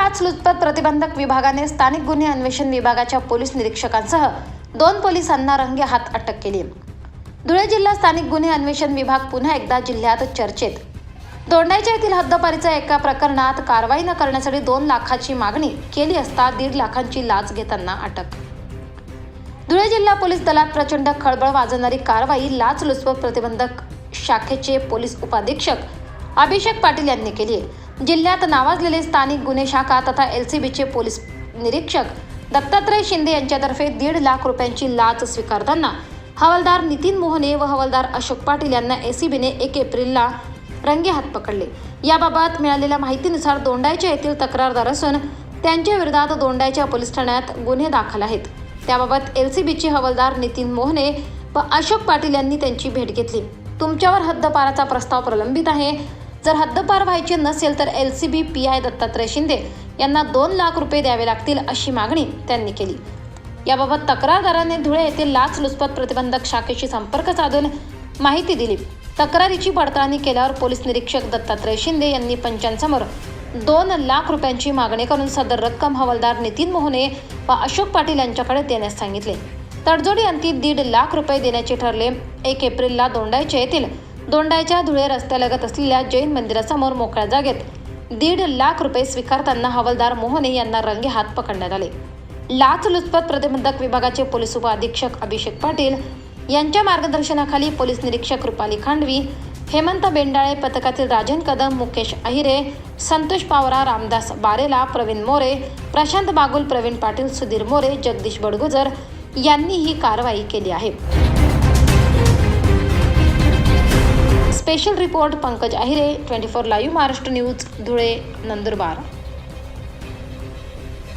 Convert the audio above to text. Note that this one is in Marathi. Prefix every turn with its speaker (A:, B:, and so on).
A: लाचलुचपत प्रतिबंधक विभागाने स्थानिक गुन्हे अन्वेषण विभागाच्या पोलीस निरीक्षकांसह 2 पोलिसांना रंगे हात अटक केली। धुळे जिल्हा स्थानिक गुन्हे अन्वेषण विभाग पुन्हा एकदा जिल्ह्यात चर्चेत। दोंडाईच्या येथील हद्दपारीच्या एका प्रकरणात कारवाई न करण्यासाठी 2 लाखाची मागणी केली असता 1.5 लाखांची लाच घेताना अटक। धुळे जिल्हा पोलीस दलात प्रचंड खळबळ वाजवणारी कारवाई लाचलुचपत प्रतिबंधक शाखेचे पोलीस उपाधीक्षक अभिषेक पाटील यांनी केली आहे। जिल्ह्यात नावाजलेले स्थानिक गुन्हे शाखा तथा LCBचे पोलीस निरीक्षक दत्तात्रय शिंदे यांच्यातर्फे 1.5 लाख रुपयांची लाच स्वीकारताना हवालदार नितीन मोहने व हवालदार अशोक पाटील यांना ACBने 1 एप्रिलला रंगे हात पकडले। याबाबत मिळालेल्या माहितीनुसार दोंडाईच्या येथील तक्रारदार असून त्यांच्या विरोधात दोंडाईच्या पोलीस ठाण्यात गुन्हे दाखल आहेत। त्याबाबत LCBचे हवालदार नितीन मोहने व अशोक पाटील यांनी त्यांची भेट घेतली। तुमच्यावर हद्दपाराचा प्रस्ताव प्रलंबित आहे। जर हद्दपार व्हायचे नसेल तर LCB PI दत्तात्रय शिंदे यांना 2 लाख रुपये द्यावे लागतील अशी मागणी त्यांनी केली। याबाबत तक्रारदाराने धुळे येथील लाचलुचपत प्रतिबंधक शाखेशी संपर्क साधून माहिती दिली। तक्रारीची पडताळणी केल्यावर पोलीस निरीक्षक दत्तात्रय शिंदे यांनी पंचांसमोर 2 लाख रुपयांची मागणी करून सदर रक्कम हवालदार नितीन मोहने व अशोक पाटील यांच्याकडे देण्यास सांगितले। तडजोडी अंती 1.5 लाख रुपये देण्याचे ठरले। 1 एप्रिलला दोंडाईच्या धुळे रस्त्यालगत असलेल्या जैन मंदिरासमोर मोकळ्या जागेत 1.5 लाख रुपये स्वीकारताना हवालदार मोहने यांना रंगे हात पकडण्यात आले। लाचलुचपत प्रतिबंधक विभागाचे पोलीस उपअधीक्षक अभिषेक पाटील यांच्या मार्गदर्शनाखाली पोलीस निरीक्षक रुपाली खांडवी, हेमंत बेंडाळे, पथकातील राजन कदम, मुकेश अहिरे, संतोष पावरा, रामदास बारेला, प्रवीण मोरे, प्रशांत बागुल, प्रवीण पाटील, सुधीर मोरे, जगदीश बडगुजर यांनी ही कारवाई केली आहे। Special report Pankaj Ahire, 24 live Maharashtra news, Dhule, Nandurbar.